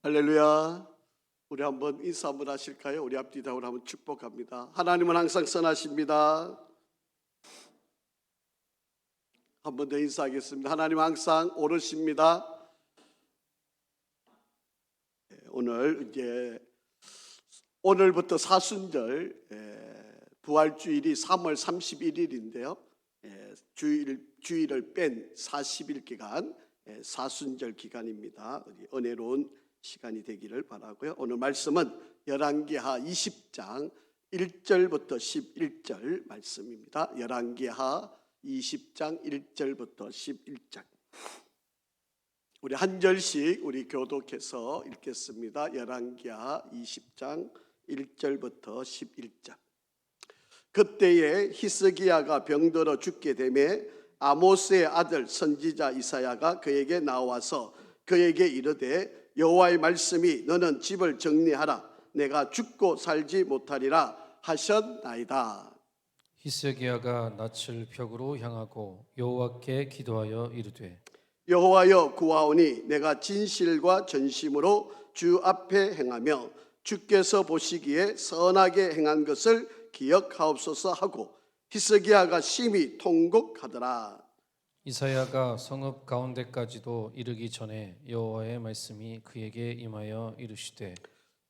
할렐루야. 우리 한번 인사 한번 하실까요? 우리 앞뒤 답을 한번 축복합니다. 하나님은 항상 선하십니다. 한 번 더 인사하겠습니다. 하나님은 항상 옳으십니다. 오늘부터 사순절 부활주일이 3월 31일인데요. 주일을 뺀 40일 기간 사순절 기간입니다. 은혜로운 시간이 되기를 바라고요. 오늘 말씀은 열왕기하 20장 1절부터 11절 말씀입니다. 열왕기하 20장 1절부터 11장. 우리 한 절씩 우리 교독해서 읽겠습니다. 열왕기하 20장 1절부터 11절. 그때에 히스기야가 병들어 죽게 되매 아모스의 아들 선지자 이사야가 그에게 나와서 그에게 이르되 여호와의 말씀이 너는 집을 정리하라 내가 죽고 살지 못하리라 하셨나이다. 히스기야가 낯을 벽으로 향하고 여호와께 기도하여 이르되 여호와여 구하오니 내가 진실과 전심으로 주 앞에 행하며 주께서 보시기에 선하게 행한 것을 기억하옵소서 하고 히스기야가 심히 통곡하더라. 이사야가 성읍 가운데까지도 이르기 전에 여호와의 말씀이 그에게 임하여 이르시되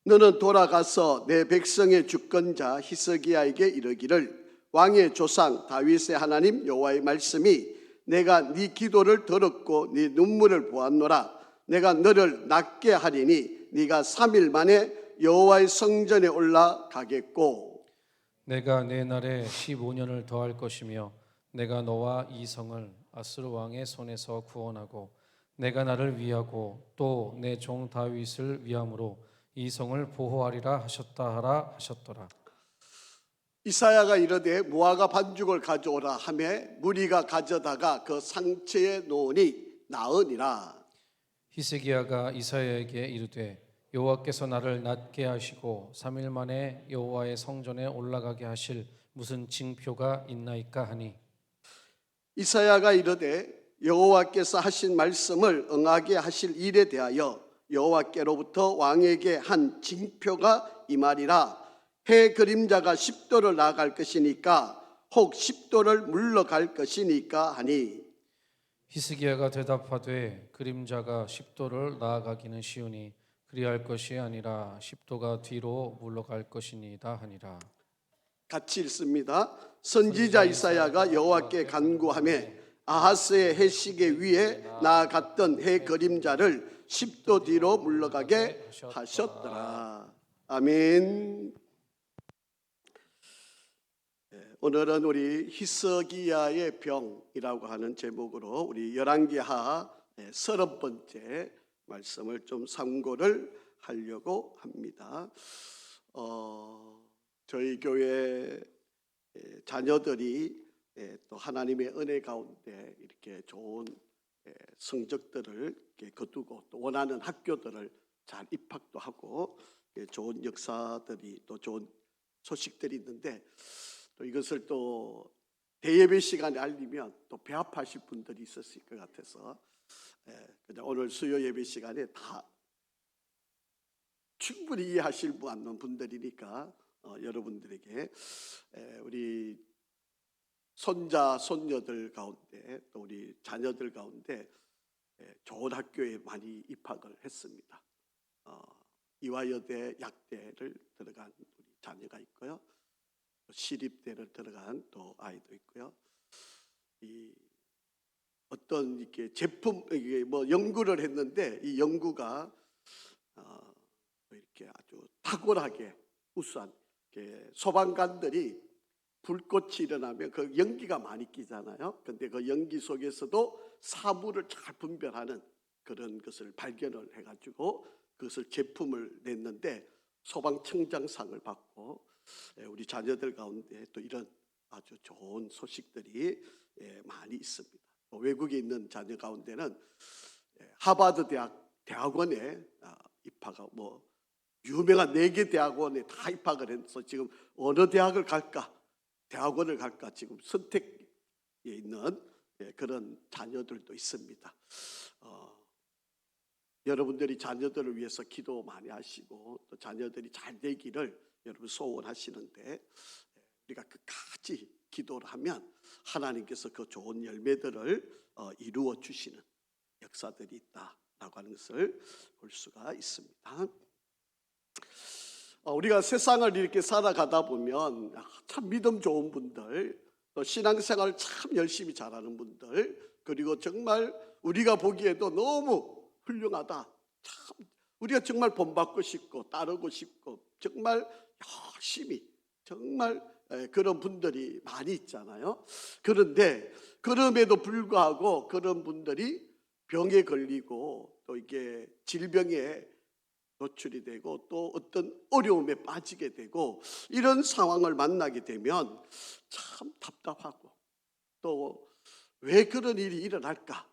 너는 돌아가서 내 백성의 주권자 히스기야에게 이르기를 왕의 조상 다윗의 하나님 여호와의 말씀이 내가 네 기도를 들었고 네 눈물을 보았노라. 내가 너를 낫게 하리니 네가 3일 만에 여호와의 성전에 올라가겠고 내가 내 날에 15년을 더할 것이며 내가 너와 이 성을 아스루 왕의 손에서 구원하고 내가 나를 위하고 또 내 종 다윗을 위함으로 이 성을 보호하리라 하셨다 하라 하셨더라. 이사야가 이르되 무화과 반죽을 가져오라 하매 무리가 가져다가 그 상처에 놓으니 나으니라. 히스기야가 이사야에게 이르되 여호와께서 나를 낫게 하시고 3일 만에 여호와의 성전에 올라가게 하실 무슨 징표가 있나이까 하니 이사야가 이르되 여호와께서 하신 말씀을 응하게 하실 일에 대하여 여호와께로부터 왕에게 한 징표가 임하리라. 해 그림자가 10도를 나아갈 것이니까 혹 10도를 물러갈 것이니까 하니 히스기야가 대답하되 그림자가 10도를 나아가기는 쉬우니 그리할 것이 아니라 10도가 뒤로 물러갈 것이니이다 하니라. 같이 읽습니다. 선지자 이사야가 여호와께 간구하며 아하스의 해시계 위에 나아갔던 해 그림자를 10도 뒤로 물러가게 하셨더라. 아멘. 오늘은 우리 히스기야의 병이라고 하는 제목으로 우리 열왕기하 30번째 말씀을 좀 참고를 하려고 합니다. 저희 교회 자녀들이 또 하나님의 은혜 가운데 이렇게 좋은 성적들을 거두고 또 원하는 학교들을 잘 입학도 하고 좋은 역사들이 또 좋은 소식들이 있는데 또 이것을 또 대예배 시간에 알리면 또 배합하실 분들이 있었을 것 같아서 그냥 오늘 수요 예배 시간에 다 충분히 이해하실 분들이니까 여러분들에게 우리 손자 손녀들 가운데 또 우리 자녀들 가운데 좋은 학교에 많이 입학을 했습니다. 이화여대 약대를 들어간 우리 자녀가 있고요. 시립대를 들어간 또 아이도 있고요. 이 어떤 이렇게 제품 이게 뭐 연구를 했는데 이 연구가 이렇게 아주 탁월하게 우수한 소방관들이 불꽃이 일어나면 그 연기가 많이 끼잖아요. 근데 그 연기 속에서도 사물을 잘 분별하는 그런 것을 발견을 해가지고 그것을 제품을 냈는데 소방청장상을 받고 우리 자녀들 가운데 또 이런 아주 좋은 소식들이 많이 있습니다. 외국에 있는 자녀 가운데는 하버드 대학원에 입학하고 유명한 4개 대학원에 다 입학을 해서 지금 어느 대학을 갈까, 대학원을 갈까 지금 선택에 있는 그런 자녀들도 있습니다. 여러분들이 자녀들을 위해서 기도 많이 하시고 또 자녀들이 잘 되기를 여러분 소원하시는데, 우리가 끝까지 기도를 하면 하나님께서 그 좋은 열매들을 이루어 주시는 역사들이 있다라고 하는 것을 볼 수가 있습니다. 우리가 세상을 이렇게 살아가다 보면 참 믿음 좋은 분들, 또 신앙생활을 참 열심히 잘하는 분들, 그리고 정말 우리가 보기에도 너무 훌륭하다, 참 우리가 정말 본받고 싶고 따르고 싶고 정말 열심히 정말 그런 분들이 많이 있잖아요. 그런데 그럼에도 불구하고 그런 분들이 병에 걸리고 또 이게 질병에 노출이 되고 또 어떤 어려움에 빠지게 되고 이런 상황을 만나게 되면 참 답답하고 또 왜 그런 일이 일어날까?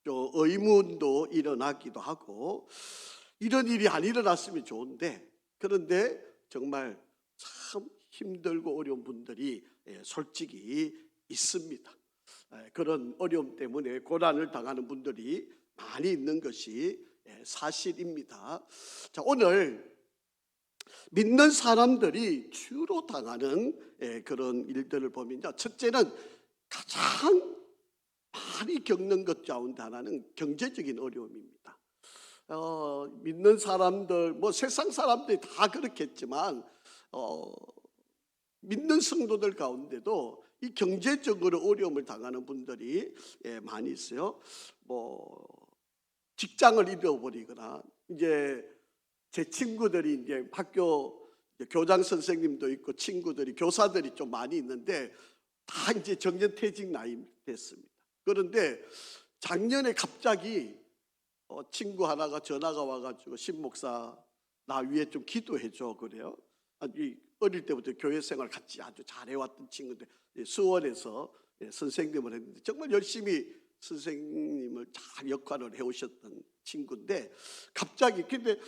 또 의문도 일어나기도 하고, 이런 일이 안 일어났으면 좋은데, 그런데 정말 참 힘들고 어려운 분들이 솔직히 있습니다. 그런 어려움 때문에 고난을 당하는 분들이 많이 있는 것이 사실입니다. 자, 오늘 믿는 사람들이 주로 당하는 그런 일들을 보면요, 첫째는 가장 많이 겪는 것 가운데 하나는 경제적인 어려움입니다. 믿는 사람들, 뭐 세상 사람들이 다 그렇겠지만 믿는 성도들 가운데도 이 경제적으로 어려움을 당하는 분들이 많이 있어요. 뭐 직장을 잃어버리거나, 이제 제 친구들이 이제 학교 교장 선생님도 있고 친구들이 교사들이 좀 많이 있는데 다 이제 정년퇴직 나이 됐습니다. 그런데 작년에 갑자기 친구 하나가 전화가 와가지고 신 목사 나 위해 좀 기도해줘 그래요. 어릴 때부터 교회 생활 같이 아주 잘해왔던 친구인데 수원에서 선생님을 했는데 정말 열심히 선생님을 잘 역할을 해오셨던 친구인데 갑자기, 근데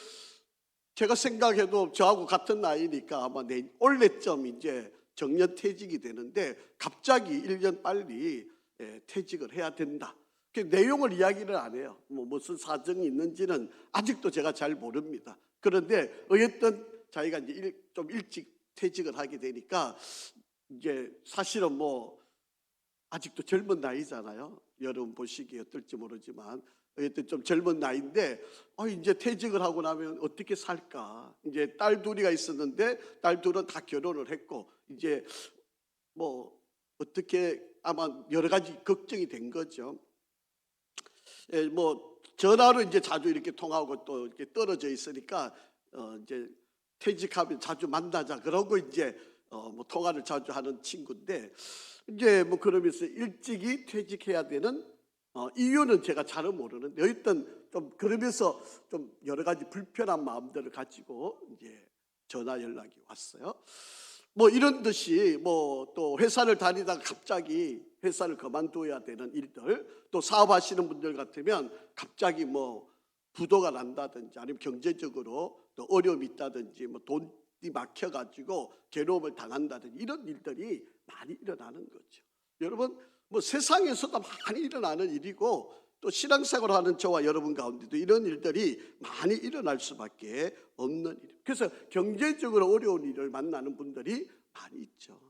제가 생각해도 저하고 같은 나이니까 아마 올해쯤 이제 정년퇴직이 되는데 갑자기 1년 빨리 퇴직을 해야 된다. 그 내용을 이야기를 안 해요. 뭐 무슨 사정이 있는지는 아직도 제가 잘 모릅니다. 그런데 어쨌든 자기가 이제 좀 일찍 퇴직을 하게 되니까 이제 사실은 뭐 아직도 젊은 나이잖아요. 여러분 보시기에 어떨지 모르지만 어쨌든 좀 젊은 나이인데 이제 퇴직을 하고 나면 어떻게 살까? 이제 딸 둘이가 있었는데 딸 둘은 다 결혼을 했고 이제 뭐 어떻게 아마 여러 가지 걱정이 된 거죠. 뭐 전화로 이제 자주 이렇게 통하고 또 이렇게 떨어져 있으니까 이제 퇴직하면 자주 만나자 그러고 이제 뭐 통화를 자주 하는 친구인데 이제 뭐 그러면서 일찍이 퇴직해야 되는 이유는 제가 잘은 모르는데 어쨌든 좀 그러면서 좀 여러 가지 불편한 마음들을 가지고 이제 전화 연락이 왔어요. 뭐 이런 듯이 뭐 또 회사를 다니다가 갑자기 회사를 그만둬야 되는 일들, 또 사업하시는 분들 같으면 갑자기 뭐 부도가 난다든지 아니면 경제적으로 또 어려움이 있다든지 뭐 돈이 막혀가지고 괴로움을 당한다든지 이런 일들이 많이 일어나는 거죠. 여러분 뭐 세상에서도 많이 일어나는 일이고 또 신앙생활하는 저와 여러분 가운데도 이런 일들이 많이 일어날 수밖에 없는 일. 그래서 경제적으로 어려운 일을 만나는 분들이 많이 있죠.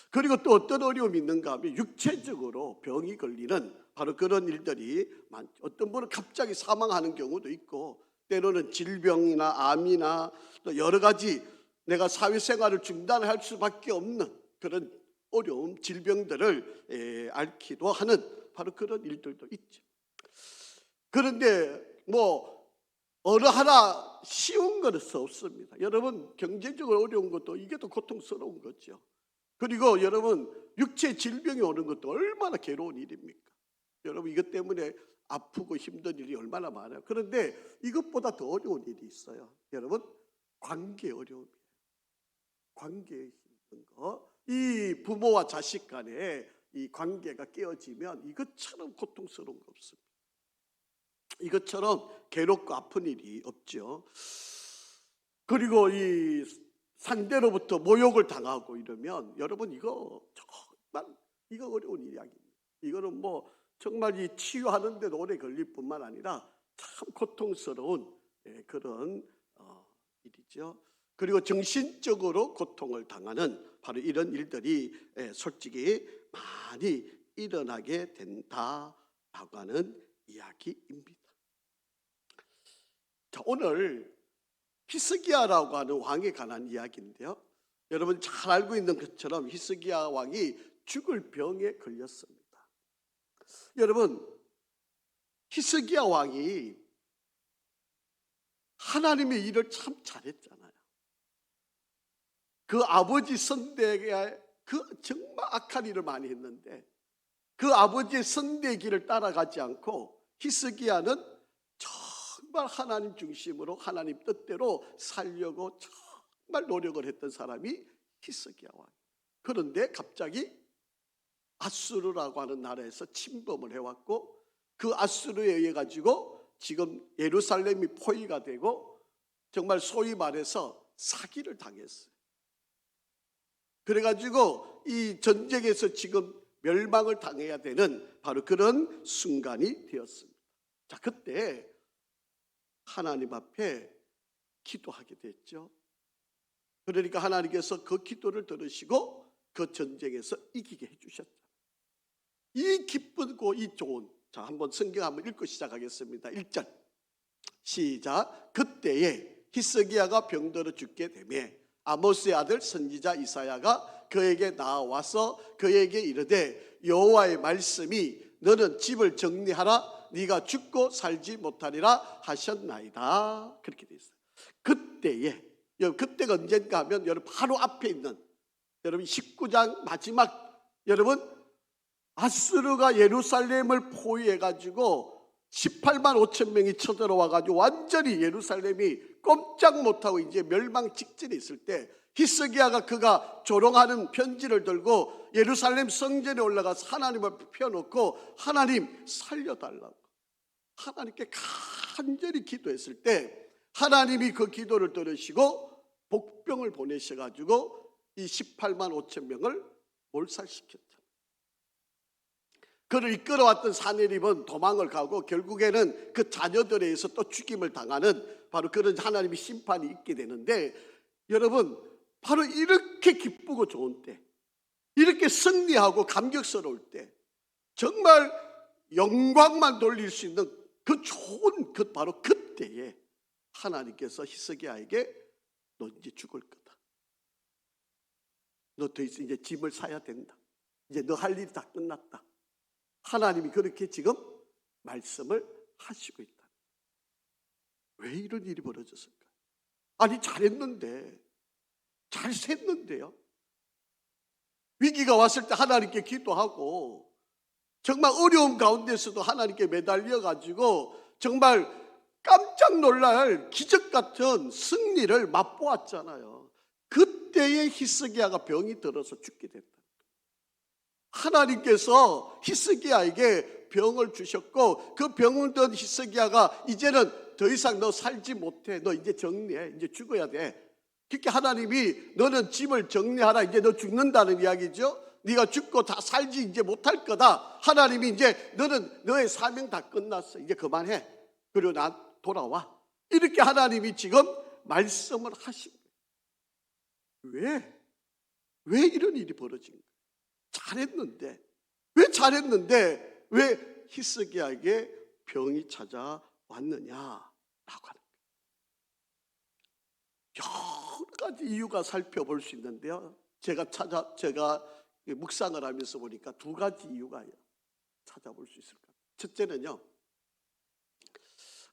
그리고 또 어떤 어려움이 있는가 하면 육체적으로 병이 걸리는 바로 그런 일들이 많죠. 어떤 분은 갑자기 사망하는 경우도 있고 때로는 질병이나 암이나 또 여러 가지 내가 사회생활을 중단할 수밖에 없는 그런 어려움, 질병들을 앓기도 하는 바로 그런 일들도 있죠. 그런데 뭐 어느 하나 쉬운 것은 없습니다. 여러분 경제적으로 어려운 것도 이게 더 고통스러운 거죠. 그리고 여러분 육체 질병이 오는 것도 얼마나 괴로운 일입니까? 여러분 이것 때문에 아프고 힘든 일이 얼마나 많아요. 그런데 이것보다 더 어려운 일이 있어요. 여러분 관계 어려움이에요. 관계에 힘든 거. 이 부모와 자식 간에 이 관계가 깨어지면 이것처럼 고통스러운 거 없습니다. 이것처럼 괴롭고 아픈 일이 없죠. 그리고 이 상대로부터 모욕을 당하고 이러면 여러분 이거 정말 이거 어려운 일이 아닙니다. 이거는 뭐 정말 이 치유하는 데도 오래 걸릴 뿐만 아니라 참 고통스러운 그런 일이죠. 그리고 정신적으로 고통을 당하는 바로 이런 일들이 솔직히 많이 일어나게 된다라고 하는 이야기입니다. 자, 오늘 히스기야라고 하는 왕에 관한 이야기인데요. 여러분 잘 알고 있는 것처럼 히스기야 왕이 죽을 병에 걸렸습니다. 여러분, 히스기야 왕이 하나님의 일을 참 잘했잖아요. 그 아버지 선대가 정말 악한 일을 많이 했는데 그 아버지의 선대기를 따라가지 않고 히스기야는 정말 하나님 중심으로 하나님 뜻대로 살려고 정말 노력을 했던 사람이 히스기야 왕. 그런데 갑자기 아수르라고 하는 나라에서 침범을 해왔고 그 아수르에 의해 가지고 지금 예루살렘이 포위가 되고 정말 소위 말해서 사기를 당했어요. 그래가지고 이 전쟁에서 지금 멸망을 당해야 되는 바로 그런 순간이 되었습니다. 자, 그때 하나님 앞에 기도하게 됐죠. 그러니까 하나님께서 그 기도를 들으시고 그 전쟁에서 이기게 해주셨죠. 이 기쁘고 이 좋은, 자, 한번 성경 한번 읽고 시작하겠습니다. 1절 시작. 그때에 히스기야가 병들어 죽게 되매 아모스의 아들 선지자 이사야가 그에게 나와서 그에게 이르되 여호와의 말씀이 너는 집을 정리하라 네가 죽고 살지 못하리라 하셨나이다. 그렇게 돼 있어요. 그때에, 그때가 언젠가 하면 여러분 바로 앞에 있는 여러분 19장 마지막, 여러분 아수르가 예루살렘을 포위해가지고 18만 5천 명이 쳐들어와가지고 완전히 예루살렘이 꼼짝 못하고 이제 멸망 직전에 있을 때 히스기야가 그가 조롱하는 편지를 들고 예루살렘 성전에 올라가서 하나님을 펴놓고 하나님 살려달라고 하나님께 간절히 기도했을 때 하나님이 그 기도를 들으시고 복병을 보내셔가지고 이 18만 5천 명을 몰살시켰죠. 그를 이끌어왔던 사내립은 도망을 가고 결국에는 그 자녀들에 의해서 또 죽임을 당하는 바로 그런 하나님의 심판이 있게 되는데, 여러분 바로 이렇게 기쁘고 좋은 때, 이렇게 승리하고 감격스러울 때, 정말 영광만 돌릴 수 있는 그 좋은 그 바로 그때에 하나님께서 히스기야에게 너 이제 죽을 거다. 너 더 이상 이제 짐을 사야 된다. 이제 너 할 일이 다 끝났다. 하나님이 그렇게 지금 말씀을 하시고 있다. 왜 이런 일이 벌어졌을까? 아니 잘했는데, 잘 샜는데요. 위기가 왔을 때 하나님께 기도하고 정말 어려움 가운데서도 하나님께 매달려 가지고 정말 깜짝 놀랄 기적 같은 승리를 맛보았잖아요. 그때에 히스기야가 병이 들어서 죽게 됐다. 하나님께서 히스기야에게 병을 주셨고 그 병을 든 히스기야가 이제는 더 이상 너 살지 못해. 너 이제 정리해. 이제 죽어야 돼. 그렇게 하나님이 너는 집을 정리하라. 이제 너 죽는다는 이야기죠. 네가 죽고 다 살지 이제 못할 거다. 하나님이 이제 너는 너의 사명 다 끝났어. 이제 그만해. 그리고 나 돌아와. 이렇게 하나님이 지금 말씀을 하신 거예요. 왜 이런 일이 벌어진 거예요? 잘했는데, 왜 잘했는데 왜 히스기야에게 병이 찾아왔느냐라고 하는 거예요. 여러 가지 이유가 살펴볼 수 있는데요. 제가 묵상을 하면서 보니까 두 가지 이유가 찾아볼 수 있을 것 같아요. 첫째는요,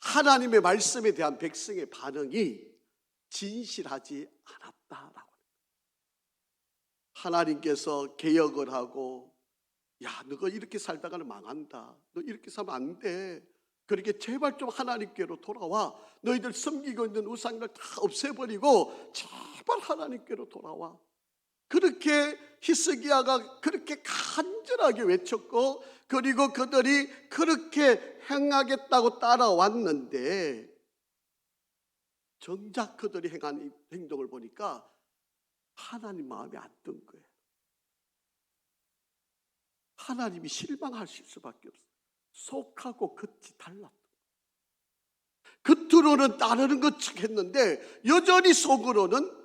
하나님의 말씀에 대한 백성의 반응이 진실하지 않았다라고. 하나님께서 개혁을 하고, 야, 너가 이렇게 살다가는 망한다. 너 이렇게 살면 안 돼. 그렇게 제발 좀 하나님께로 돌아와. 너희들 섬기고 있는 우상을 다 없애버리고 제발 하나님께로 돌아와. 그렇게 히스기야가 그렇게 간절하게 외쳤고, 그리고 그들이 그렇게 행하겠다고 따라왔는데 정작 그들이 행한 행동을 보니까 하나님 마음에 안 든 거예요. 하나님이 실망하실 수밖에 없어요. 속하고 겉이 달랐던 거예요. 겉으로는 따르는 것 했는데 여전히 속으로는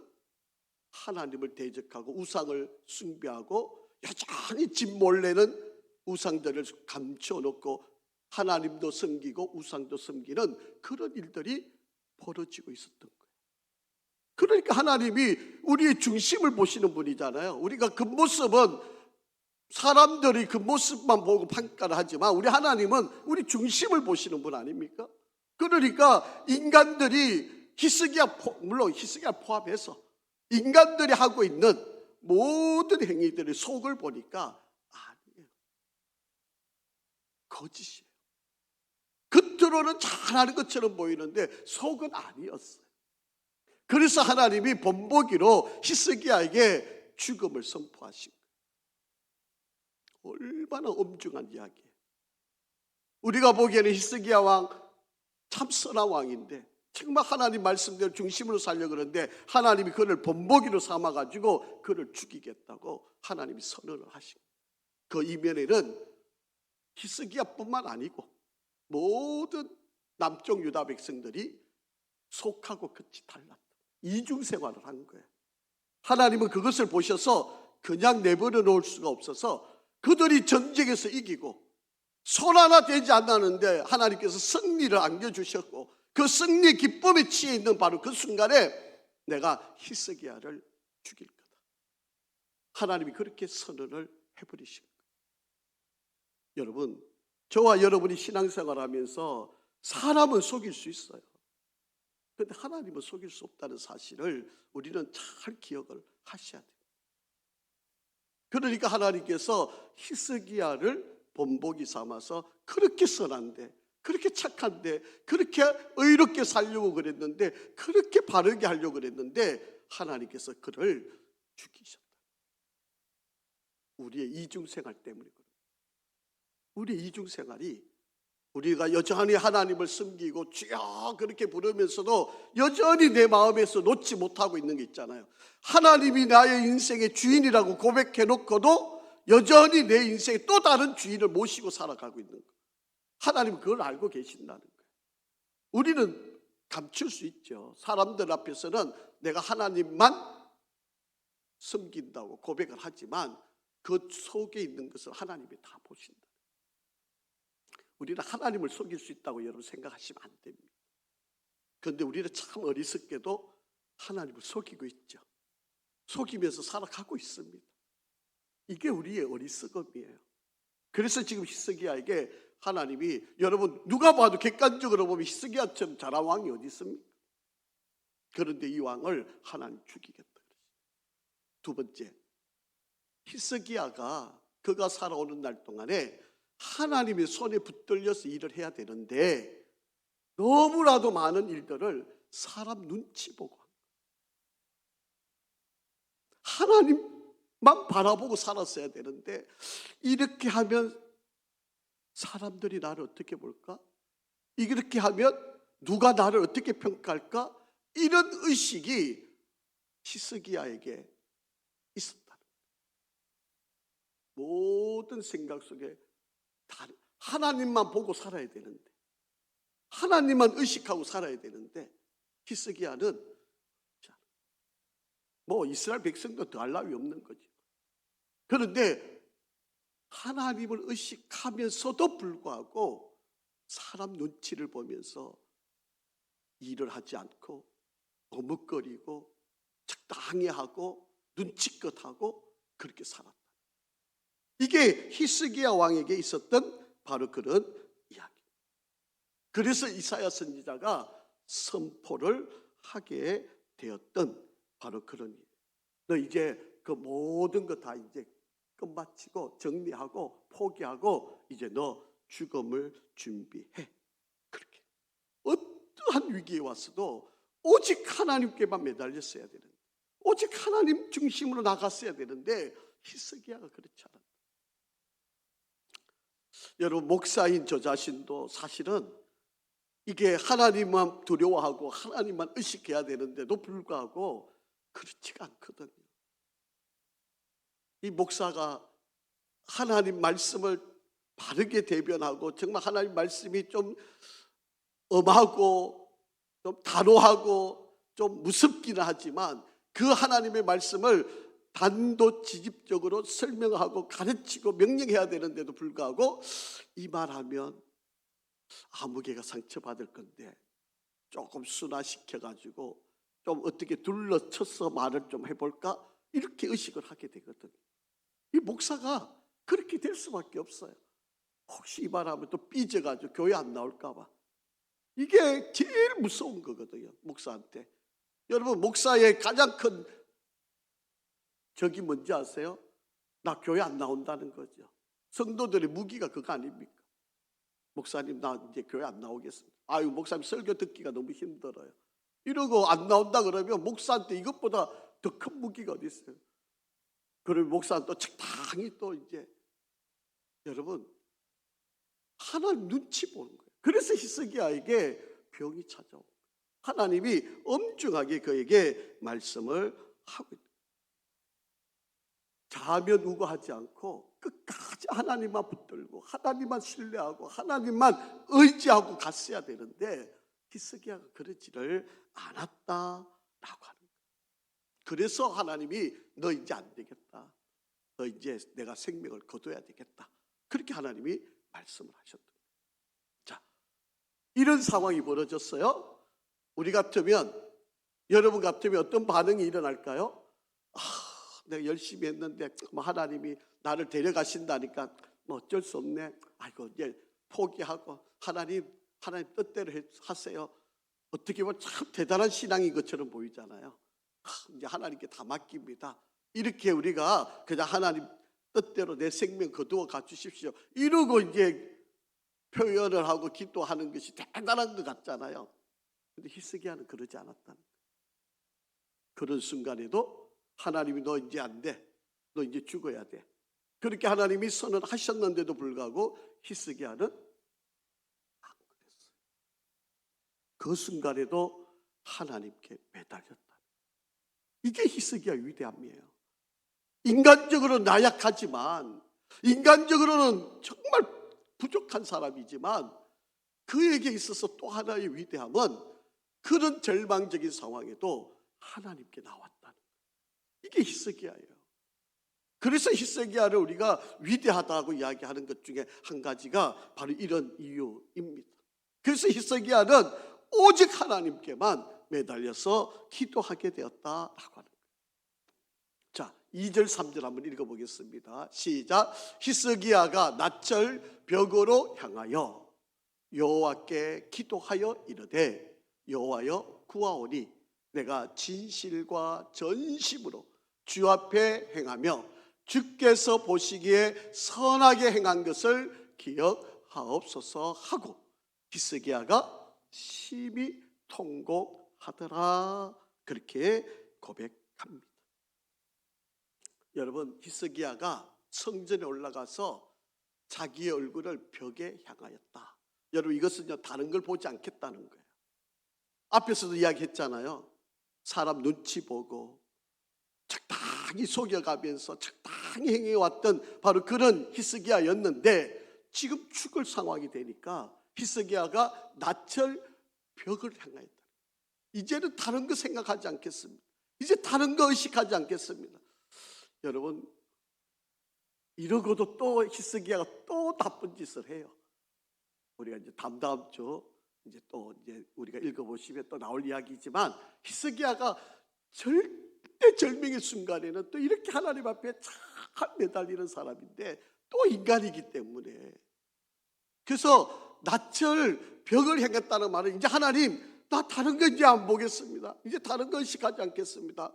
하나님을 대적하고 우상을 숭배하고 여전히 집 몰래는 우상들을 감춰놓고 하나님도 섬기고 우상도 섬기는 그런 일들이 벌어지고 있었던 거예요. 그러니까 하나님이 우리의 중심을 보시는 분이잖아요. 우리가 그 모습은 사람들이 그 모습만 보고 평가를 하지만 우리 하나님은 우리 중심을 보시는 분 아닙니까? 그러니까 인간들이 물론 히스기야 포함해서 인간들이 하고 있는 모든 행위들의 속을 보니까 아니에요. 거짓이에요. 겉으로는 잘하는 것처럼 보이는데 속은 아니었어요. 그래서 하나님이 본보기로 히스기야에게 죽음을 선포하신 거예요. 얼마나 엄중한 이야기예요. 우리가 보기에는 히스기야 왕 참 선한 왕인데 정말 하나님 말씀대로 중심으로 살려고 그러는데 하나님이 그를 본보기로 삼아가지고 그를 죽이겠다고 하나님이 선언을 하신 거예요. 그 이면에는 히스기야뿐만 아니고 모든 남쪽 유다 백성들이 속하고 끝이 달랐다. 이중생활을 한 거예요. 하나님은 그것을 보셔서 그냥 내버려 놓을 수가 없어서 그들이 전쟁에서 이기고 손 하나 되지 않았는데 하나님께서 승리를 안겨주셨고 그 승리 기쁨에 취해 있는 바로 그 순간에 내가 히스기야를 죽일 거다. 하나님이 그렇게 선언을 해버리신 거예요. 여러분, 저와 여러분이 신앙생활하면서 사람은 속일 수 있어요. 그런데 하나님은 속일 수 없다는 사실을 우리는 잘 기억을 하셔야 돼요. 그러니까 하나님께서 히스기야를 본보기 삼아서 그렇게 선한데, 그렇게 착한데, 그렇게 의롭게 살려고 그랬는데, 그렇게 바르게 하려고 그랬는데 하나님께서 그를 죽이셨다. 우리의 이중생활 때문이거든요. 우리의 이중생활이 우리가 여전히 하나님을 섬기고 주여 그렇게 부르면서도 여전히 내 마음에서 놓지 못하고 있는 게 있잖아요. 하나님이 나의 인생의 주인이라고 고백해놓고도 여전히 내 인생에 또 다른 주인을 모시고 살아가고 있는 거예요. 하나님은 그걸 알고 계신다는 거예요. 우리는 감출 수 있죠. 사람들 앞에서는 내가 하나님만 섬긴다고 고백을 하지만 그 속에 있는 것을 하나님이 다 보신다. 우리는 하나님을 속일 수 있다고 여러분 생각하시면 안 됩니다. 그런데 우리는 참 어리석게도 하나님을 속이고 있죠. 속이면서 살아가고 있습니다. 이게 우리의 어리석음이에요. 그래서 지금 히스기야에게 하나님이, 여러분 누가 봐도 객관적으로 보면 히스기야처럼 잘한 왕이 어디 있습니까? 그런데 이 왕을 하나님 죽이겠다. 두 번째, 히스기야가 그가 살아오는 날 동안에 하나님의 손에 붙들려서 일을 해야 되는데 너무나도 많은 일들을 사람 눈치 보고 하나님만 바라보고 살았어야 되는데 이렇게 하면 사람들이 나를 어떻게 볼까? 이렇게 하면 누가 나를 어떻게 평가할까? 이런 의식이 히스기야에게 있었다. 모든 생각 속에 하나님만 보고 살아야 되는데, 하나님만 의식하고 살아야 되는데 히스기야는 뭐 이스라엘 백성도 더할 나위 없는 거죠. 그런데 하나님을 의식하면서도 불구하고 사람 눈치를 보면서 일을 하지 않고 머뭇거리고 적당히 하고 눈치껏 하고 그렇게 살았다. 이게 히스기야 왕에게 있었던 바로 그런 이야기. 그래서 이사야 선지자가 선포를 하게 되었던 바로 그런 일. 너 이제 그 모든 거 다 이제 끝마치고 정리하고 포기하고 이제 너 죽음을 준비해. 그렇게 어떠한 위기에 왔어도 오직 하나님께만 매달렸어야 되는데, 오직 하나님 중심으로 나갔어야 되는데 히스기야가 그렇지 않았다. 여러분, 목사인 저 자신도 사실은 이게 하나님만 두려워하고 하나님만 의식해야 되는데도 불구하고 그렇지가 않거든요. 이 목사가 하나님 말씀을 바르게 대변하고 정말 하나님 말씀이 좀 엄하고 좀 단호하고 좀 무섭기는 하지만 그 하나님의 말씀을 단도직입적으로 설명하고 가르치고 명령해야 되는데도 불구하고 이 말하면 아무개가 상처받을 건데 조금 순화시켜가지고 좀 어떻게 둘러쳐서 말을 좀 해볼까? 이렇게 의식을 하게 되거든요. 이 목사가 그렇게 될 수밖에 없어요. 혹시 이 말하면 또 삐져가지고 교회 안 나올까 봐. 이게 제일 무서운 거거든요, 목사한테. 여러분, 목사의 가장 큰 적이 뭔지 아세요? 나 교회 안 나온다는 거죠. 성도들의 무기가 그거 아닙니까? 목사님, 나 이제 교회 안 나오겠습니다. 아유, 목사님 설교 듣기가 너무 힘들어요. 이러고 안 나온다 그러면 목사한테 이것보다 더 큰 무기가 어디 있어요? 그러면 목사는 또 적당히 또 이제, 여러분, 하나님 눈치 보는 거예요. 그래서 히스기야에게 병이 찾아오고 하나님이 엄중하게 그에게 말씀을 하고 있다. 좌면우고하지 않고 끝까지 하나님만 붙들고 하나님만 신뢰하고 하나님만 의지하고 갔어야 되는데 히스기야가 그러지를 않았다라고 하는 거예요. 그래서 하나님이 너 이제 안 되겠다. 너 이제 내가 생명을 거둬야 되겠다. 그렇게 하나님이 말씀을 하셨다. 자, 이런 상황이 벌어졌어요. 우리 같으면, 여러분 같으면 어떤 반응이 일어날까요? 내가 열심히 했는데 하나님이 나를 데려가신다니까 뭐 어쩔 수 없네. 아이고 이제 포기하고 하나님 뜻대로 하세요. 어떻게 보면 참 대단한 신앙인 것처럼 보이잖아요. 이제 하나님께 다 맡깁니다. 이렇게 우리가 그냥 하나님 뜻대로 내 생명 거두어 가주십시오. 이러고 이제 표현을 하고 기도하는 것이 대단한 것 같잖아요. 근데 히스기야는 그러지 않았다는 거예요. 그런 순간에도 하나님이 너 이제 안 돼. 너 이제 죽어야 돼. 그렇게 하나님이 선언하셨는데도 불구하고 히스기야는 안 그랬어요. 그 순간에도 하나님께 매달렸다. 이게 히스기야의 위대함이에요. 인간적으로 나약하지만, 인간적으로는 정말 부족한 사람이지만 그에게 있어서 또 하나의 위대함은 그런 절망적인 상황에도 하나님께 나왔다는 거예요. 이게 히스기야예요. 그래서 히스기야를 우리가 위대하다고 이야기하는 것 중에 한 가지가 바로 이런 이유입니다. 그래서 히스기야는 오직 하나님께만 매달려서 기도하게 되었다라고 하는 거예요. 자, 2절 3절 한번 읽어보겠습니다. 시작. 히스기야가 낯을 벽으로 향하여 여호와께 기도하여 이르되 여호와여 구하오니 내가 진실과 전심으로 주 앞에 행하며 주께서 보시기에 선하게 행한 것을 기억하옵소서 하고 히스기야가 심히 통곡하더라. 그렇게 고백합니다. 여러분, 히스기야가 성전에 올라가서 자기의 얼굴을 벽에 향하였다. 여러분, 이것은 다른 걸 보지 않겠다는 거예요. 앞에서도 이야기했잖아요. 사람 눈치 보고 적당히 속여가면서 적당히 행해왔던 바로 그런 히스기야였는데 지금 죽을 상황이 되니까 히스기야가 낯을 벽을 향하였다. 이제는 다른 거 생각하지 않겠습니다. 이제 다른 거 의식하지 않겠습니다. 여러분, 이러고도 또 히스기야가 또 나쁜 짓을 해요. 우리가 이제 다음 주 이제 우리가 읽어보시면 또 나올 이야기지만 히스기야가 절대절명의 순간에는 또 이렇게 하나님 앞에 잘 매달리는 사람인데 또 인간이기 때문에, 그래서 낯을 벽을 향했다는 말은 이제 하나님, 나 다른 거 이제 안 보겠습니다. 이제 다른 거 의식하지 않겠습니다.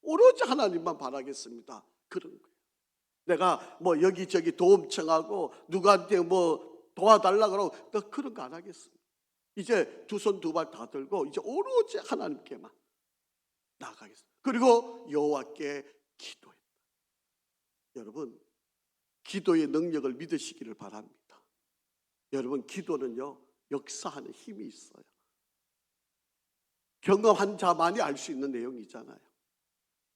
오로지 하나님만 바라겠습니다. 그런 거예요. 내가 뭐 여기저기 도움 청하고 누구한테 뭐 도와달라고 하고 너 그런 거 안 하겠습니다. 이제 두 손 두 발 다 들고 이제 오로지 하나님께만 나아가겠습니다. 그리고 여호와께 기도했다. 여러분, 기도의 능력을 믿으시기를 바랍니다. 여러분, 기도는요 역사하는 힘이 있어요. 경험한 자만이 알 수 있는 내용이잖아요.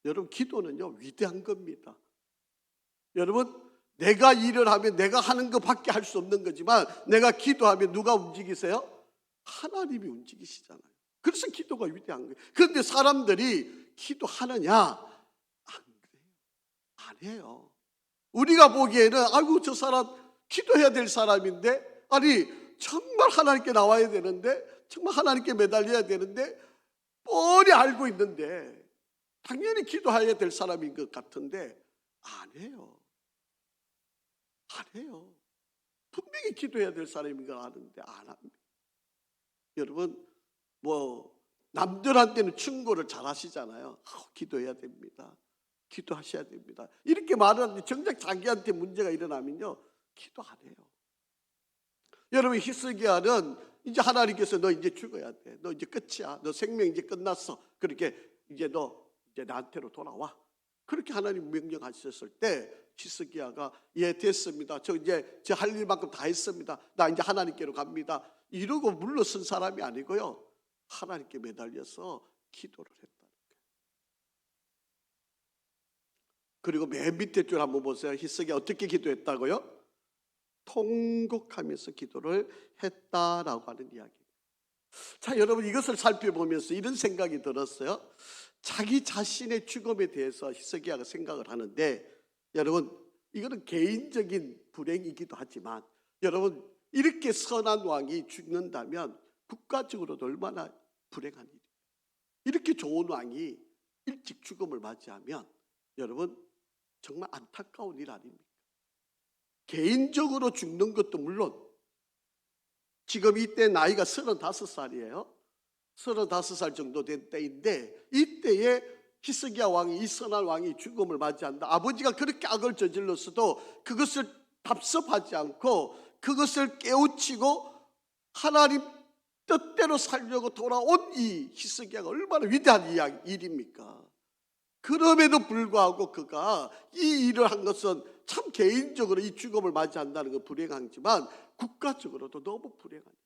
여러분, 기도는요 위대한 겁니다. 여러분, 내가 일을 하면 내가 하는 것밖에 할 수 없는 거지만 내가 기도하면 누가 움직이세요? 하나님이 움직이시잖아요. 그래서 기도가 위대한 거예요. 그런데 사람들이 기도하느냐? 안 그래요. 안 해요. 우리가 보기에는 아이고 저 사람 기도해야 될 사람인데, 아니 정말 하나님께 나와야 되는데, 정말 하나님께 매달려야 되는데 뻔히 알고 있는데 당연히 기도해야 될 사람인 것 같은데 안 해요. 안 해요. 분명히 기도해야 될 사람인 걸 아는데 안 합니다. 여러분 남들한테는 충고를 잘 하시잖아요. 기도해야 됩니다. 기도하셔야 됩니다. 이렇게 말하는데 정작 자기한테 문제가 일어나면요, 기도 안 해요. 여러분 히스기야는 이제 하나님께서 너 이제 죽어야 돼. 너 이제 끝이야. 너 생명 이제 끝났어. 그렇게 이제 너 이제 나한테로 돌아와. 그렇게 하나님 명령하셨을 때 히스기야가 예 됐습니다. 저 이제 저 할 일만큼 다 했습니다. 나 이제 하나님께로 갑니다. 이러고 물러선 사람이 아니고요, 하나님께 매달려서 기도를 했다는 거예요. 그리고 맨 밑에 줄 한번 보세요. 히스기야 어떻게 기도했다고요? 통곡하면서 기도를 했다라고 하는 이야기입니다. 자, 여러분 이것을 살펴보면서 이런 생각이 들었어요. 자기 자신의 죽음에 대해서 히스기야가 생각을 하는데, 여러분 이거는 개인적인 불행이기도 하지만, 여러분 이렇게 선한 왕이 죽는다면 국가적으로도 얼마나 불행한 일이에요. 이렇게 좋은 왕이 일찍 죽음을 맞이하면 여러분 정말 안타까운 일 아닙니까? 개인적으로 죽는 것도 물론, 지금 이때 나이가 35살이에요. 35살 정도 된 때인데, 이때에 히스기야 왕이, 이 선한 왕이 죽음을 맞이한다. 아버지가 그렇게 악을 저질렀어도 그것을 답습하지 않고 그것을 깨우치고 하나님 뜻대로 살려고 돌아온 이 히스기야가 얼마나 위대한 일입니까? 그럼에도 불구하고 그가 이 일을 한 것은 참 개인적으로 이 죽음을 맞이한다는 건 불행하지만 국가적으로도 너무 불행한 일이에요.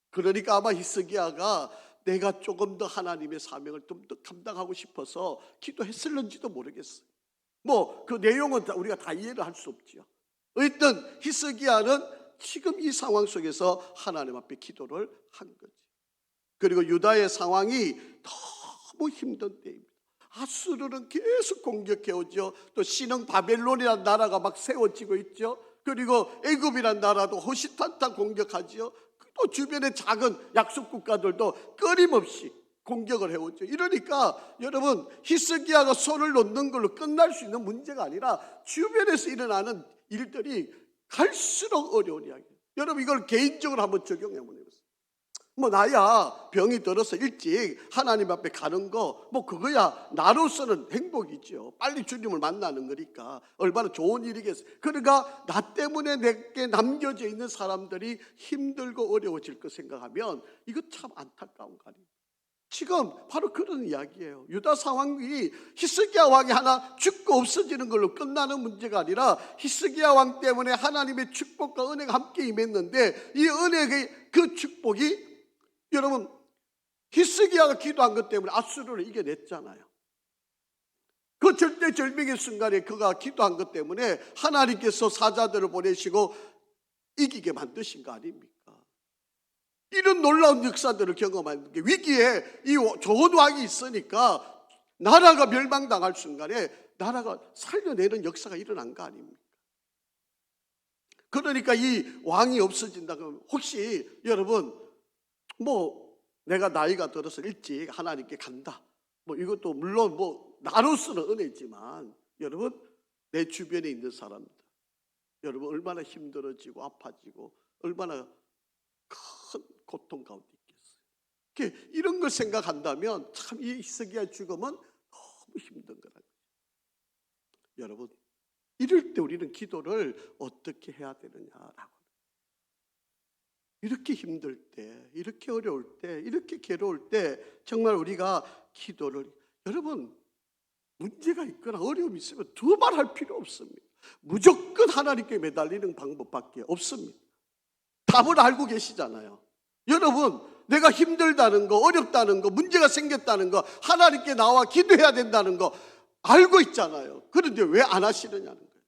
그러니까 아마 히스기야가 내가 조금 더 하나님의 사명을 좀 더 감당하고 싶어서 기도했을는지도 모르겠어요. 그 내용은 우리가 다 이해를 할 수 없죠. 어쨌든 히스기야는 지금 이 상황 속에서 하나님 앞에 기도를 한 거지. 그리고 유다의 상황이 너무 힘든 때입니다. 아수르는 계속 공격해오죠. 또 신흥 바벨론이라는 나라가 막 세워지고 있죠. 그리고 애굽이라는 나라도 호시탄탄 공격하죠. 또 주변의 작은 약속 국가들도 끊임없이 공격을 해오죠. 이러니까 여러분 히스기야가 손을 놓는 걸로 끝날 수 있는 문제가 아니라 주변에서 일어나는 일들이 갈수록 어려운 이야기예요. 여러분 이걸 개인적으로 한번 적용해 보세요. 나야 병이 들어서 일찍 하나님 앞에 가는 거 그거야 나로서는 행복이죠. 빨리 주님을 만나는 거니까 얼마나 좋은 일이겠어요. 그러니까 나 때문에 내게 남겨져 있는 사람들이 힘들고 어려워질 거 생각하면 이거 참 안타까운 거 아니에요. 지금 바로 그런 이야기예요. 유다 상황이 히스기야 왕이 하나 죽고 없어지는 걸로 끝나는 문제가 아니라 히스기야 왕 때문에 하나님의 축복과 은혜가 함께 임했는데, 이 은혜의 그 축복이 여러분 히스기야가 기도한 것 때문에 아수르를 이겨냈잖아요. 그 절대절명의 순간에 그가 기도한 것 때문에 하나님께서 사자들을 보내시고 이기게 만드신 거 아닙니까? 이런 놀라운 역사들을 경험하는 게, 위기에 이 좋은 왕이 있으니까 나라가 멸망당할 순간에 나라가 살려내는 역사가 일어난 거 아닙니까? 그러니까 이 왕이 없어진다 그러면 혹시 여러분 내가 나이가 들어서 일찍 하나님께 간다, 이것도 물론 나로서는 은혜지만 여러분 내 주변에 있는 사람들, 여러분 얼마나 힘들어지고 아파지고 얼마나 큰 고통 가운데 있겠어요. 이런 걸 생각한다면 참 이 히스기야 죽음은 너무 힘든 거라고요. 여러분 이럴 때 우리는 기도를 어떻게 해야 되느냐라고. 이렇게 힘들 때, 이렇게 어려울 때, 이렇게 괴로울 때 정말 우리가 기도를, 여러분 문제가 있거나 어려움이 있으면 두말할 필요 없습니다. 무조건 하나님께 매달리는 방법밖에 없습니다. 답을 알고 계시잖아요. 여러분 내가 힘들다는 거, 어렵다는 거, 문제가 생겼다는 거, 하나님께 나와 기도해야 된다는 거 알고 있잖아요. 그런데 왜 안 하시느냐는 거예요.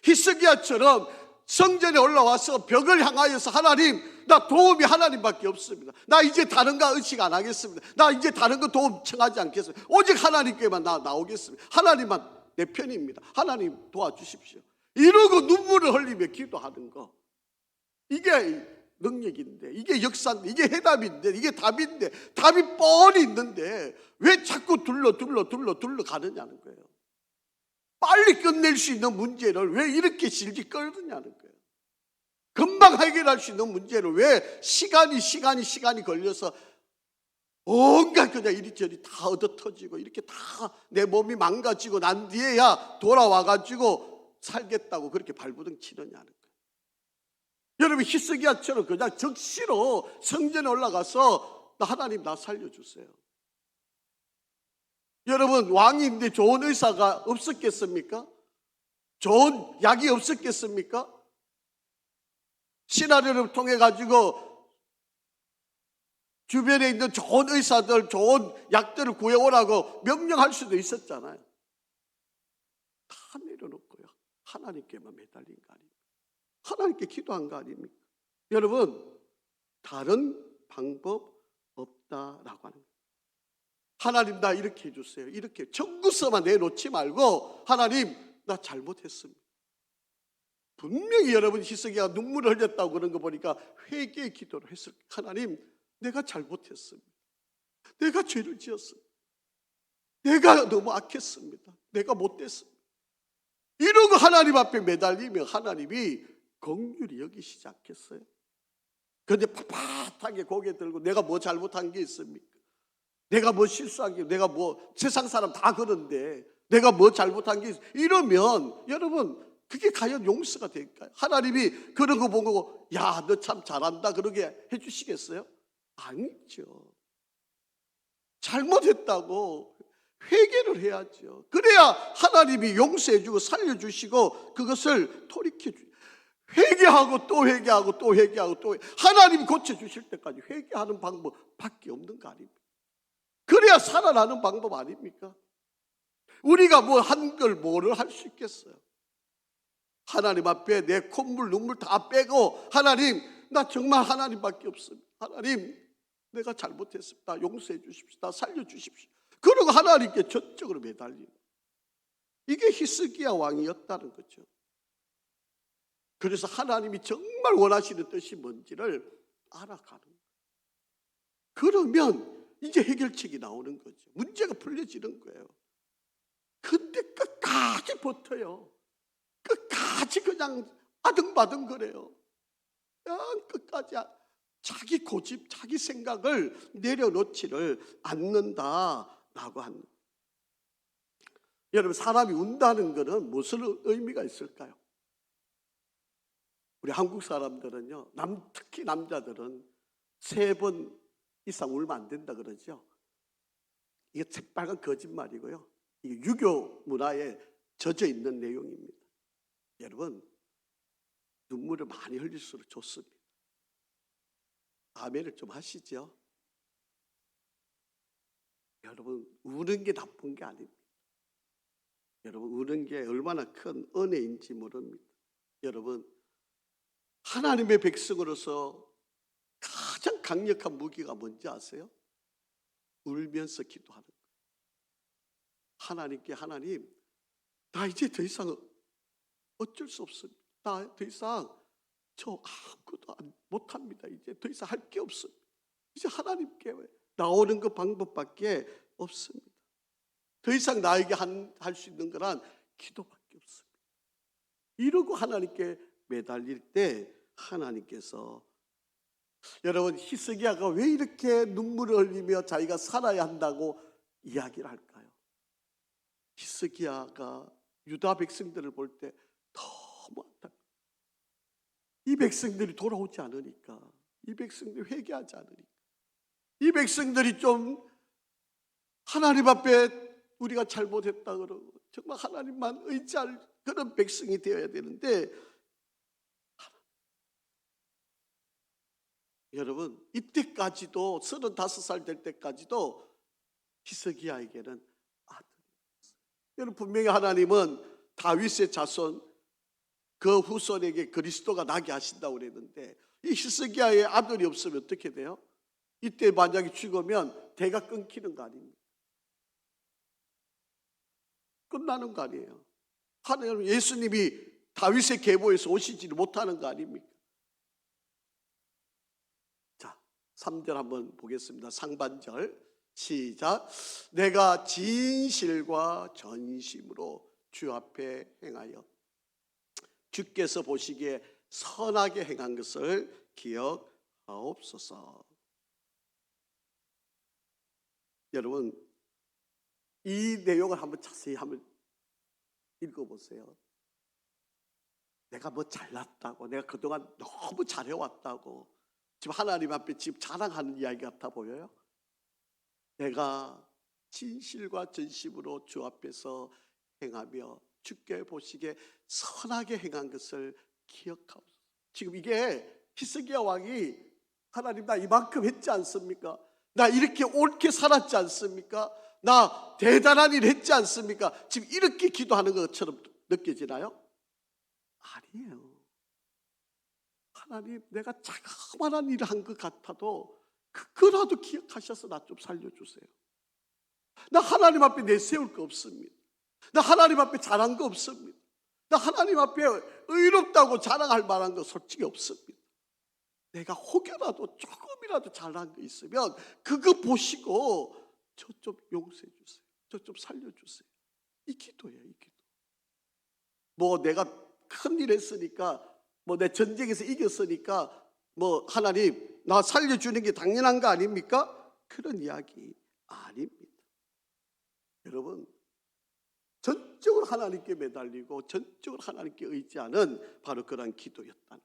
히스기야처럼 성전에 올라와서 벽을 향하여서 하나님 나 도움이 하나님밖에 없습니다. 나 이제 다른 거 의식 안 하겠습니다. 나 이제 다른 거 도움 청하지 않겠습니다. 오직 하나님께만 나오겠습니다. 하나님만 내 편입니다. 하나님 도와주십시오. 이러고 눈물을 흘리며 기도하는 거, 이게 능력인데, 이게 역사인데, 이게 해답인데, 이게 답인데, 답이 뻔히 있는데 왜 자꾸 둘러 가느냐는 거예요. 빨리 끝낼 수 있는 문제를 왜 이렇게 질질 끌느냐는 거예요. 금방 해결할 수 있는 문제를 왜 시간이 걸려서 온갖 그냥 이리저리 다 얻어 터지고 이렇게 다 내 몸이 망가지고 난 뒤에야 돌아와가지고 살겠다고 그렇게 발부둥 치느냐는 거예요. 여러분, 히스기야처럼 그냥 적시로 성전에 올라가서 하나님 나 살려주세요. 여러분, 왕인데 좋은 의사가 없었겠습니까? 좋은 약이 없었겠습니까? 시나리오를 통해 가지고 주변에 있는 좋은 의사들, 좋은 약들을 구해오라고 명령할 수도 있었잖아요. 다 내려놓고요, 하나님께만 매달린 거 아닙니까? 하나님께 기도한 거 아닙니까? 여러분, 다른 방법 없다라고 하는 거예요. 하나님 나 이렇게 해주세요. 이렇게 청구서만 내놓지 말고 하나님 나 잘못했습니다. 분명히 여러분 히스기야가 눈물을 흘렸다고 그런 거 보니까 회개의 기도를 했을 거예요. 하나님 내가 잘못했습니다. 내가 죄를 지었습니다. 내가 너무 악했습니다. 내가 못됐습니다. 이러고 하나님 앞에 매달리면 하나님이 긍휼히 여기시지 않겠어요? 그런데 빳빳하게 고개 들고 내가 뭐 잘못한 게 있습니까? 내가 뭐 실수한 게, 내가 뭐 세상 사람 다 그런데 내가 뭐 잘못한 게 이러면 여러분 그게 과연 용서가 될까요? 하나님이 그런 거 보고 야 너 참 잘한다 그러게 해주시겠어요? 아니죠. 잘못했다고 회개를 해야죠. 그래야 하나님이 용서해주고 살려주시고 그것을 돌이켜주죠. 회개하고 또 회개하고 또 회개하고 또 하나님 고쳐주실 때까지 회개하는 방법밖에 없는 거 아닙니까? 그래야 살아나는 방법 아닙니까? 우리가 뭐 한 걸 뭐를 할 수 있겠어요? 하나님 앞에 내 콧물 눈물 다 빼고 하나님 나 정말 하나님밖에 없습니다. 하나님 내가 잘못했습니다. 용서해 주십시오. 나 살려 주십시오. 그러고 하나님께 전적으로 매달리는, 이게 히스기야 왕이었다는 거죠. 그래서 하나님이 정말 원하시는 뜻이 뭔지를 알아가는 거예요. 그러면 이제 해결책이 나오는 거죠. 문제가 풀려지는 거예요. 근데 끝까지 버텨요. 끝까지 그냥 아등바등 거려요. 그냥 끝까지 자기 고집, 자기 생각을 내려놓지를 않는다라고 합니다. 여러분, 사람이 운다는 것은 무슨 의미가 있을까요? 우리 한국 사람들은요, 특히 남자들은 3번 이상 울면 안 된다 그러죠. 이게 새빨간 거짓말이고요. 이게 유교 문화에 젖어 있는 내용입니다. 여러분, 눈물을 많이 흘릴수록 좋습니다. 아멘을 좀 하시죠. 여러분, 우는 게 나쁜 게 아닙니다. 여러분, 우는 게 얼마나 큰 은혜인지 모릅니다. 여러분, 하나님의 백성으로서 가장 강력한 무기가 뭔지 아세요? 울면서 기도하는 거예요. 하나님께 하나님, 나 이제 더 이상 어쩔 수 없습니다. 나 더 이상 저 아무것도 못합니다. 이제 더 이상 할 게 없습니다. 이제 하나님께 나오는 그 방법밖에 없습니다. 더 이상 나에게 할 수 있는 거란 기도밖에 없습니다. 이러고 하나님께 매달릴 때 하나님께서, 여러분, 히스기야가 왜 이렇게 눈물을 흘리며 자기가 살아야 한다고 이야기를 할까요? 히스기야가 유다 백성들을 볼 때 너무 안타까워요. 이 백성들이 돌아오지 않으니까, 이 백성들이 회개하지 않으니까, 이 백성들이 좀 하나님 앞에 우리가 잘못했다 그러고 정말 하나님만 의지할 그런 백성이 되어야 되는데, 여러분, 이때까지도 35살 될 때까지도 히스기야에게는 아들이 없어요. 여러분, 분명히 하나님은 다윗의 자손 그 후손에게 그리스도가 나게 하신다고 그랬는데, 이 히스기야의 아들이 없으면 어떻게 돼요? 이때 만약에 죽으면 대가 끊기는 거 아닙니까? 끝나는 거 아니에요. 하나님, 예수님이 다윗의 계보에서 오시지를 못하는 거 아닙니까? 자, 3절 한번 보겠습니다. 상반절 시작. 내가 진실과 전심으로 주 앞에 행하여 주께서 보시기에 선하게 행한 것을 기억하옵소서. 여러분, 이 내용을 한번 자세히 한번 읽어보세요. 내가 뭐 잘났다고, 내가 그동안 너무 잘해왔다고 지금 하나님 앞에 지금 자랑하는 이야기 같아 보여요? 내가 진실과 전심으로 주 앞에서 행하며 주께 보시기에 선하게 행한 것을 기억하옵소서. 지금 이게 히스기야 왕이 하나님 나 이만큼 했지 않습니까? 나 이렇게 옳게 살았지 않습니까? 나 대단한 일 했지 않습니까? 지금 이렇게 기도하는 것처럼 느껴지나요? 아니에요. 하나님, 내가 자그마한 일을 한 것 같아도 그거라도 기억하셔서 나 좀 살려주세요. 나 하나님 앞에 내세울 거 없습니다. 나 하나님 앞에 잘한 거 없습니다. 나 하나님 앞에 의롭다고 자랑할 만한 거 솔직히 없습니다. 내가 혹여라도 조금이라도 잘한 거 있으면 그거 보시고 저 좀 용서해 주세요. 저 좀 살려주세요. 이 기도예요, 이 기도. 뭐 내가 큰일 했으니까, 뭐 내 전쟁에서 이겼으니까 뭐 하나님 나 살려주는 게 당연한 거 아닙니까? 그런 이야기 아닙니다. 여러분, 전적으로 하나님께 매달리고 전적으로 하나님께 의지하는 바로 그런 기도였다는 거예요.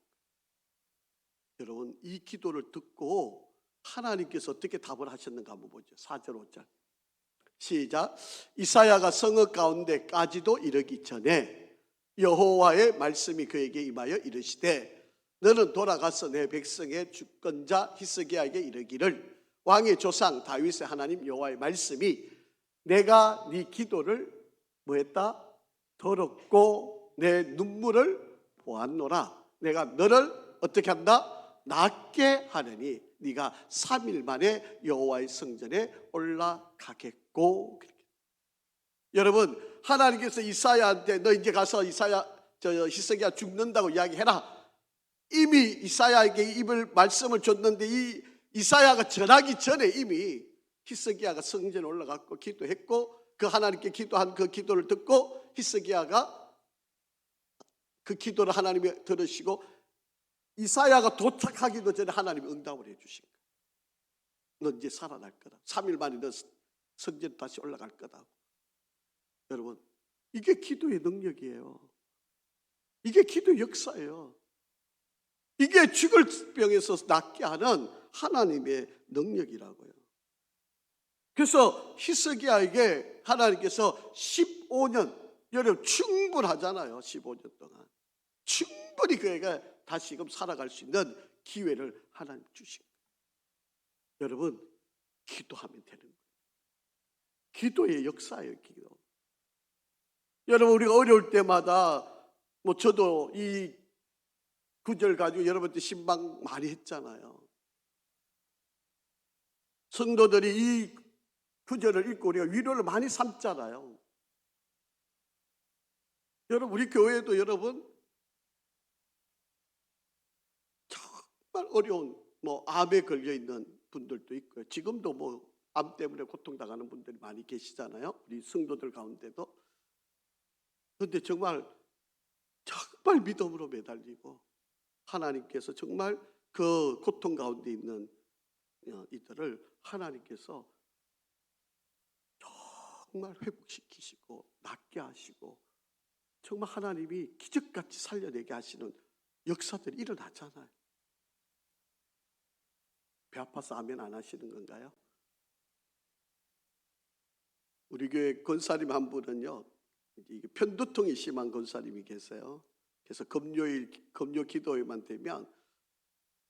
여러분, 이 기도를 듣고 하나님께서 어떻게 답을 하셨는가 한번 보죠. 4절 5절 시작. 이사야가 성읍 가운데까지도 이르기 전에 여호와의 말씀이 그에게 임하여 이르시되 너는 돌아가서 내 백성의 주권자 히스기야에게 이르기를 왕의 조상 다윗의 하나님 여호와의 말씀이 내가 네 기도를 뭐했다? 들었고 내 눈물을 보았노라. 내가 너를 어떻게 한다? 낫게 하느니 네가 3일 만에 여호와의 성전에 올라가겠고. 여러분, 하나님께서 이사야한테 너 이제 가서 히스기야 죽는다고 이야기해라. 이미 이사야에게 입을 말씀을 줬는데 이 이사야가 전하기 전에 이미 히스기야가 성전에 올라갔고 기도했고 그 하나님께 기도한 그 기도를 듣고 히스기야가 그 기도를 하나님이 들으시고 이사야가 도착하기도 전에 하나님이 응답을 해주신 거예요. 너 이제 살아날 거다. 3일 만에 너 성전에 다시 올라갈 거다. 여러분, 이게 기도의 능력이에요. 이게 기도의 역사예요. 이게 죽을 병에서 낫게 하는 하나님의 능력이라고요. 그래서 히스기야에게 하나님께서 15년, 여러분 충분하잖아요. 15년 동안 충분히 그에게 다시금 살아갈 수 있는 기회를 하나님 주신 거예요. 여러분, 기도하면 되는 거예요. 기도의 역사예요, 기도. 여러분, 우리가 어려울 때마다 뭐 저도 이 구절 가지고 여러분한테 신방 많이 했잖아요. 성도들이 이 구절을 읽고 우리가 위로를 많이 삼잖아요. 여러분, 우리 교회도 여러분 정말 어려운 뭐 암에 걸려 있는 분들도 있고요. 지금도 뭐 암 때문에 고통당하는 분들이 많이 계시잖아요. 우리 성도들 가운데도. 그런데 정말 믿음으로 매달리고 하나님께서 정말 그 고통 가운데 있는 이들을 하나님께서 정말 회복시키시고 낫게 하시고 정말 하나님이 기적같이 살려내게 하시는 역사들이 일어나잖아요. 배 아파서 아멘 안 하시는 건가요? 우리 교회 권사님 한 분은요, 이게 편두통이 심한 권사님이 계세요. 그래서 금요 기도회만 되면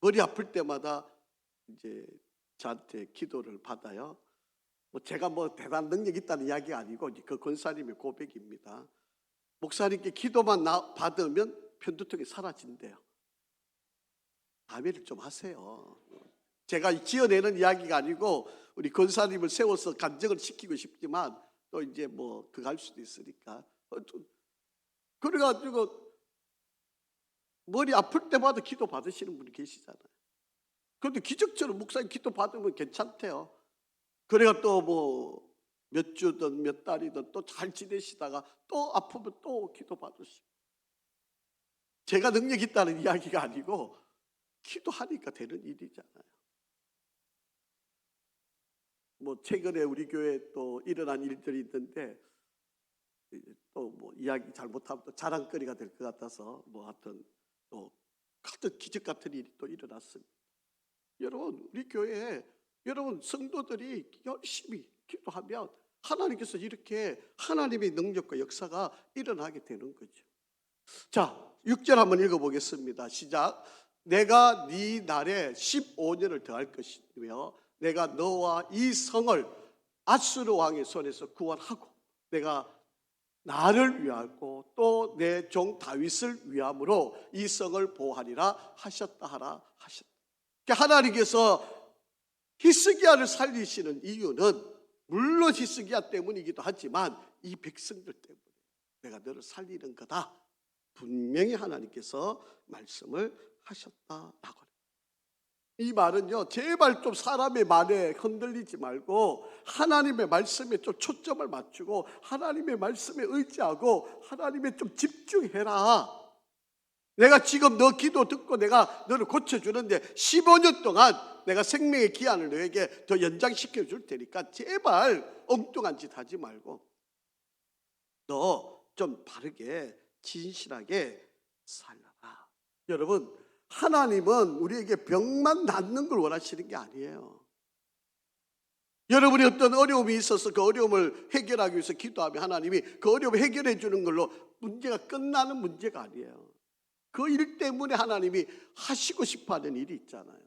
머리 아플 때마다 이제 저한테 기도를 받아요. 뭐 제가 뭐 대단한 능력이 있다는 이야기가 아니고 그 권사님의 고백입니다. 목사님께 기도만 받으면 편두통이 사라진대요. 아멘을 좀 하세요. 제가 지어내는 이야기가 아니고 우리 권사님을 세워서 간증을 시키고 싶지만 또 이제 뭐 그거 할 수도 있으니까. 그래가지고 머리 아플 때마다 기도 받으시는 분이 계시잖아요. 그런데 기적처럼 목사님 기도 받으면 괜찮대요. 그래가 또 뭐 몇 주든 몇 달이든 또 잘 지내시다가 또 아프면 또 기도 받으시고. 제가 능력 있다는 이야기가 아니고 기도하니까 되는 일이잖아요. 뭐 최근에 우리 교회에 또 일어난 일들이 있는데 또 뭐 이야기 잘못하면 또 자랑거리가 될 것 같아서 뭐 하여튼 또 같은 기적 같은 일이 또 일어났습니다. 여러분 우리 교회에 여러분 성도들이 열심히 기도하면 하나님께서 이렇게 하나님의 능력과 역사가 일어나게 되는 거죠. 자, 6절 한번 읽어보겠습니다. 시작. 내가 네 날에 15년을 더할 것이며 내가 너와 이 성을 아수르 왕의 손에서 구원하고 내가 나를 위하고 또 내 종 다윗을 위함으로 이 성을 보호하리라 하셨다 하라 하셨다. 그러니까 하나님께서 히스기야를 살리시는 이유는 물론 히스기야 때문이기도 하지만 이 백성들 때문에 내가 너를 살리는 거다. 분명히 하나님께서 말씀을 하셨다라고. 이 말은요, 제발 좀 사람의 말에 흔들리지 말고 하나님의 말씀에 좀 초점을 맞추고 하나님의 말씀에 의지하고 하나님에 좀 집중해라. 내가 지금 너 기도 듣고 내가 너를 고쳐주는데 15년 동안 내가 생명의 기한을 너에게 더 연장시켜 줄 테니까 제발 엉뚱한 짓 하지 말고 너 좀 바르게 진실하게 살아라. 여러분, 하나님은 우리에게 병만 낫는 걸 원하시는 게 아니에요. 여러분이 어떤 어려움이 있어서 그 어려움을 해결하기 위해서 기도하면 하나님이 그 어려움을 해결해 주는 걸로 문제가 끝나는 문제가 아니에요. 그 일 때문에 하나님이 하시고 싶어하는 일이 있잖아요.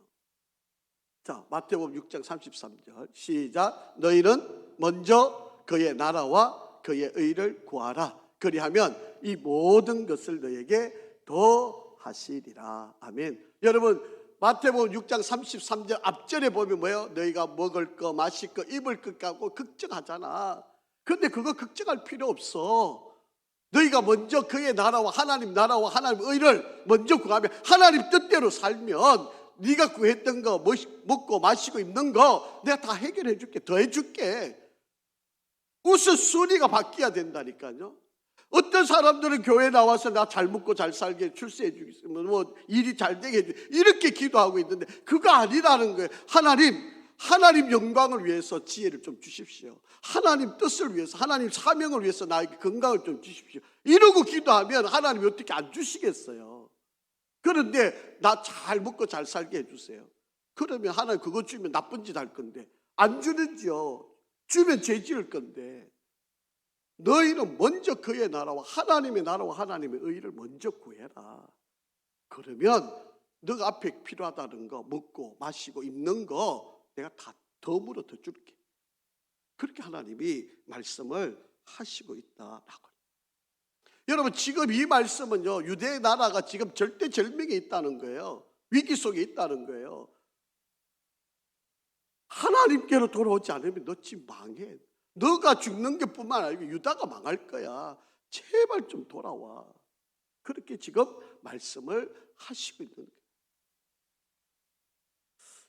자, 마태복음 6장 33절 시작. 너희는 먼저 그의 나라와 그의 의를 구하라. 그리하면 이 모든 것을 너에게 더 하시리라. 아멘. 여러분 마태복음 6장 33절 앞절에 보면 뭐예요? 너희가 먹을 거 마실 거 입을 것 갖고 걱정하잖아. 근데 그거 걱정할 필요 없어. 너희가 먼저 그의 나라와 하나님 나라와 하나님 의를 먼저 구하면 하나님 뜻대로 살면 네가 구했던 거 먹고 마시고 입는 거 내가 다 해결해 줄게. 더 해줄게. 우선순위가 바뀌어야 된다니까요. 어떤 사람들은 교회 나와서 나 잘 먹고 잘 살게 출세해 주겠으면 뭐 일이 잘 되게 해주 이렇게 기도하고 있는데 그거 아니라는 거예요. 하나님 영광을 위해서 지혜를 좀 주십시오. 하나님 뜻을 위해서 하나님 사명을 위해서 나에게 건강을 좀 주십시오. 이러고 기도하면 하나님이 어떻게 안 주시겠어요. 그런데 나 잘 먹고 잘 살게 해주세요. 그러면 하나님 그거 주면 나쁜 짓 할 건데 안 주는지요. 주면 죄 지을 건데 너희는 먼저 그의 나라와 하나님의 의를 먼저 구해라. 그러면 너가 앞에 필요하다는 거 먹고 마시고 입는 거 내가 다 덤으로 더 줄게. 그렇게 하나님이 말씀을 하시고 있다라고. 여러분 지금 이 말씀은요 유대 나라가 지금 절대절명에 있다는 거예요. 위기 속에 있다는 거예요. 하나님께로 돌아오지 않으면 너 지금 망해. 너가 죽는 게 뿐만 아니고 유다가 망할 거야. 제발 좀 돌아와. 그렇게 지금 말씀을 하시고 있는 거예요.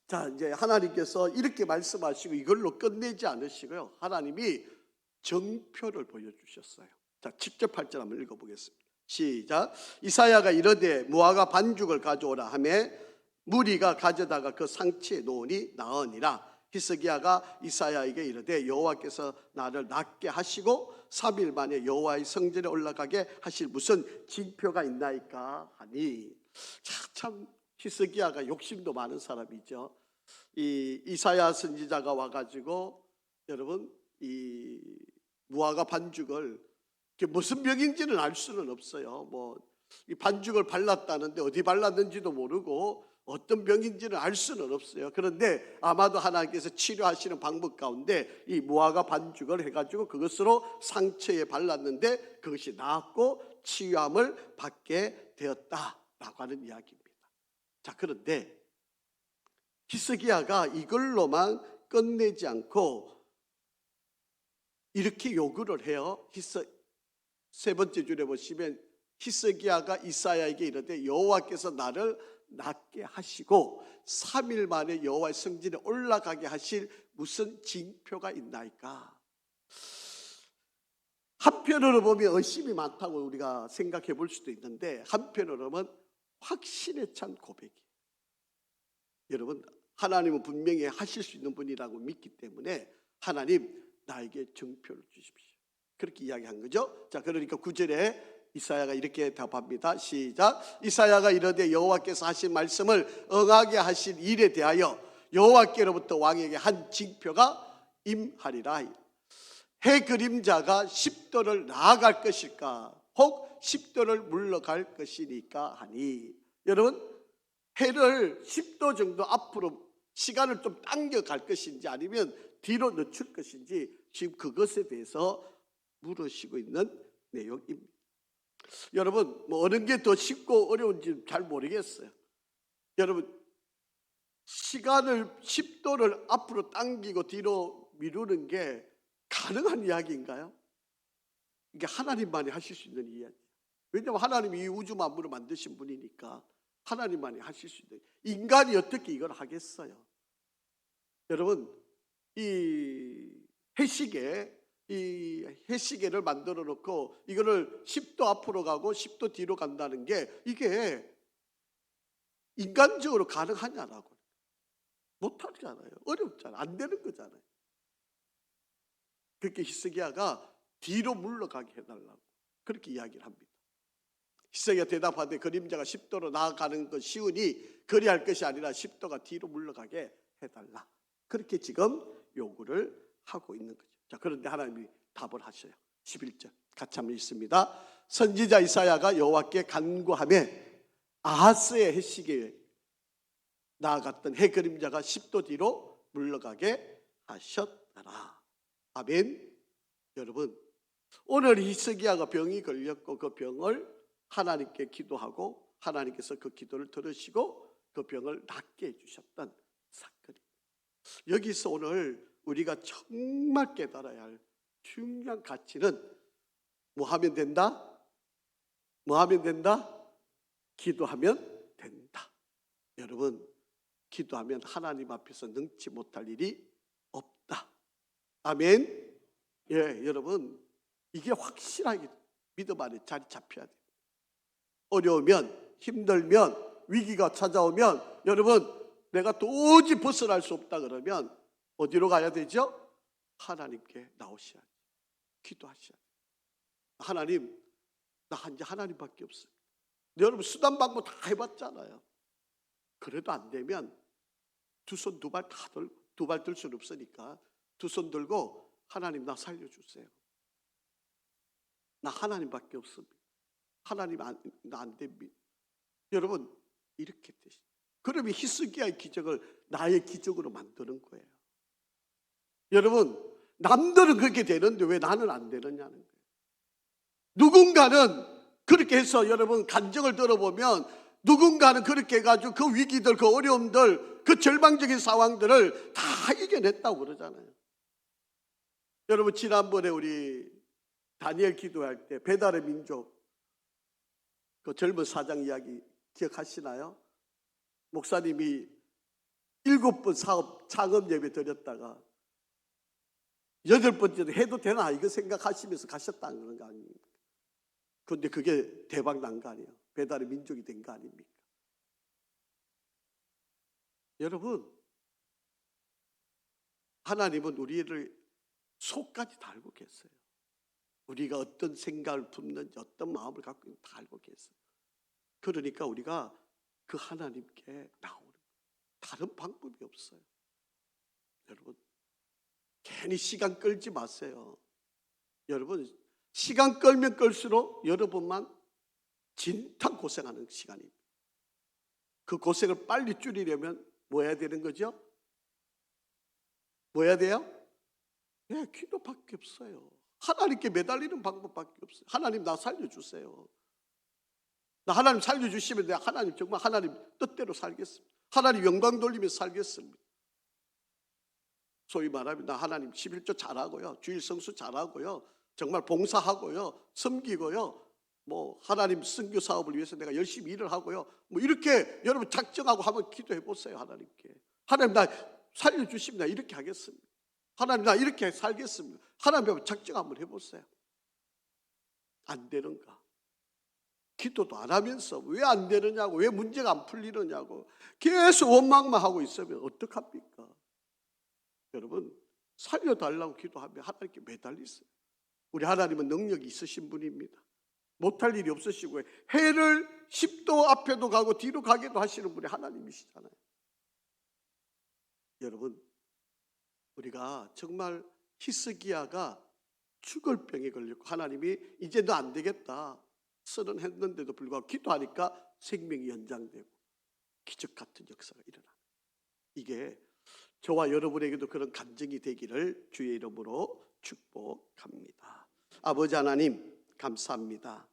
자, 이제 하나님께서 이렇게 말씀하시고 이걸로 끝내지 않으시고요. 하나님이 정표를 보여주셨어요. 자, 7절 8절 한번 읽어보겠습니다. 시작. 이사야가 이르되 무화과 반죽을 가져오라 하매 무리가 가져다가 그 상치에 놓으니 나으니라. 히스기야가 이사야에게 이르되 여호와께서 나를 낫게 하시고 3일 만에 여호와의 성전에 올라가게 하실 무슨 징표가 있나이까 하니. 참 히스기야가 욕심도 많은 사람이죠. 이 이사야 선지자가 와가지고 여러분 이 무화과 반죽을 무슨 병인지는 알 수는 없어요. 뭐 이 반죽을 발랐다는데 어디 발랐는지도 모르고 어떤 병인지는 알 수는 없어요. 그런데 아마도 하나님께서 치료하시는 방법 가운데 이 무화과 반죽을 해가지고 그것으로 상처에 발랐는데 그것이 나았고 치유함을 받게 되었다라고 하는 이야기입니다. 자, 그런데 히스기야가 이걸로만 끝내지 않고 이렇게 요구를 해요. 세 번째 줄에 보시면 히스기야가 이사야에게 이르되 여호와께서 나를 낫게 하시고 3일 만에 여호와의 성전에 올라가게 하실 무슨 징표가 있나이까? 한편으로 보면 의심이 많다고 우리가 생각해 볼 수도 있는데 한편으로 보면 확신에 찬 고백이에요. 여러분, 하나님은 분명히 하실 수 있는 분이라고 믿기 때문에 하나님 나에게 증표를 주십시오. 그렇게 이야기한 거죠. 자, 그러니까 9절에 이사야가 이렇게 답합니다. 시작. 이사야가 이르되 여호와께서 하신 말씀을 응하게 하신 일에 대하여 여호와께로부터 왕에게 한 징표가 임하리라. 해 그림자가 10도를 나아갈 것일까 혹 10도를 물러갈 것이니까 하니, 여러분, 해를 10도 정도 앞으로 시간을 좀 당겨갈 것인지 아니면 뒤로 늦출 것인지 지금 그것에 대해서 물으시고 있는 내용입니다. 여러분, 뭐 어느 게 더 쉽고 어려운지 잘 모르겠어요. 여러분, 시간을 10도를 앞으로 당기고 뒤로 미루는 게 가능한 이야기인가요? 이게 하나님만이 하실 수 있는 이야기. 왜냐하면 하나님이 이 우주 만물을 만드신 분이니까 하나님만이 하실 수 있는, 인간이 어떻게 이걸 하겠어요? 여러분, 이 해시계를 만들어 놓고 이거를 10도 앞으로 가고 10도 뒤로 간다는 게 이게 인간적으로 가능하냐라고. 못하잖아요. 어렵잖아요. 안 되는 거잖아요. 그렇게 히스기야가 뒤로 물러가게 해달라고 그렇게 이야기를 합니다. 히스기야 대답하되 그림자가 10도로 나아가는 것 쉬우니 그리할 것이 아니라 10도가 뒤로 물러가게 해달라. 그렇게 지금 요구를 하고 있는 거죠. 자, 그런데 하나님이 답을 하셔요. 11절 같이 한번 읽습니다. 선지자 이사야가 여호와께 간구하며 아하스의 해시계에 나아갔던 해 그림자가 10도 뒤로 물러가게 하셨더라. 아멘. 여러분, 오늘 히스기야가 병이 걸렸고 그 병을 하나님께 기도하고 하나님께서 그 기도를 들으시고 그 병을 낫게 해주셨던 사건입니다. 여기서 오늘 우리가 정말 깨달아야 할 중요한 가치는 뭐 하면 된다? 뭐 하면 된다? 기도하면 된다. 여러분, 기도하면 하나님 앞에서 능치 못할 일이 없다. 아멘. 예, 여러분, 이게 확실하게 믿음 안에 자리 잡혀야 돼요. 어려우면, 힘들면, 위기가 찾아오면, 여러분, 내가 도저히 벗어날 수 없다 그러면 어디로 가야 되죠? 하나님께 나오셔야 돼요. 기도하셔야 돼요. 하나님, 나 이제 하나님밖에 없어요. 여러분, 수단 방법 다 해봤잖아요. 그래도 안 되면 두 손 두 발 다 들고, 두 발 들 수는 없으니까 두 손 들고 하나님 나 살려주세요. 나 하나님밖에 없습니다. 하나님 나 안 됩니다. 여러분, 이렇게 되시. 그러면 히스기야의 기적을 나의 기적으로 만드는 거예요. 여러분, 남들은 그렇게 되는데 왜 나는 안 되느냐는 거예요. 누군가는 그렇게 해서 여러분 간증을 들어보면 누군가는 그렇게 해가지고 그 위기들, 그 어려움들, 그 절망적인 상황들을 다 이겨냈다고 그러잖아요. 여러분, 지난번에 우리 다니엘 기도할 때 배달의 민족 그 젊은 사장 이야기 기억하시나요? 목사님이 7번 사업 창업 예배 드렸다가 8번째도 해도 되나 이거 생각하시면서 가셨다는 거 아닙니까? 그런데 그게 대박 난 거 아니에요. 배달의 민족이 된 거 아닙니까? 여러분, 하나님은 우리를 속까지 다 알고 계세요. 우리가 어떤 생각을 품는지 어떤 마음을 갖고 있는지 다 알고 계세요. 그러니까 우리가 그 하나님께 나오는 거예요. 다른 방법이 없어요. 여러분, 괜히 시간 끌지 마세요. 여러분, 시간 끌면 끌수록 여러분만 진탕 고생하는 시간입니다. 그 고생을 빨리 줄이려면 뭐 해야 되는 거죠? 뭐 해야 돼요? 네, 기도밖에 없어요. 하나님께 매달리는 방법밖에 없어요. 하나님 나 살려주세요. 나 하나님 살려주시면 내가 하나님 정말 하나님 뜻대로 살겠습니다. 하나님 영광 돌리면서 살겠습니다. 소위 말하면 나 하나님 11조 잘하고요, 주일 성수 잘하고요, 정말 봉사하고요, 섬기고요, 뭐 하나님 선교 사업을 위해서 내가 열심히 일을 하고요, 뭐 이렇게 여러분 작정하고 한번 기도해 보세요. 하나님께 하나님 나 살려주시면 나 이렇게 하겠습니다. 하나님 나 이렇게 살겠습니다. 하나님 한번 작정 한번 해보세요. 안 되는가? 기도도 안 하면서 왜 안 되느냐고, 왜 문제가 안 풀리느냐고 계속 원망만 하고 있으면 어떡합니까? 여러분 살려달라고 기도하면 하나님께 매달리세요. 우리 하나님은 능력이 있으신 분입니다. 못할 일이 없으시고 해를 10도 앞에도 가고 뒤로 가게도 하시는 분이 하나님이시잖아요. 여러분 우리가 정말 히스기야가 죽을 병에 걸렸고 하나님이 이제 너 안 되겠다 선언했는데도 불구하고 기도하니까 생명이 연장되고 기적 같은 역사가 일어나. 이게 저와 여러분에게도 그런 감정이 되기를 주의 이름으로 축복합니다. 아버지 하나님 감사합니다.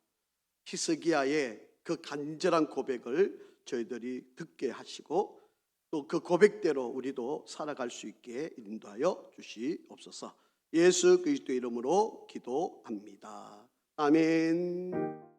히스기야의 그 간절한 고백을 저희들이 듣게 하시고 또 그 고백대로 우리도 살아갈 수 있게 인도하여 주시옵소서. 예수 그리스도 이름으로 기도합니다. 아멘.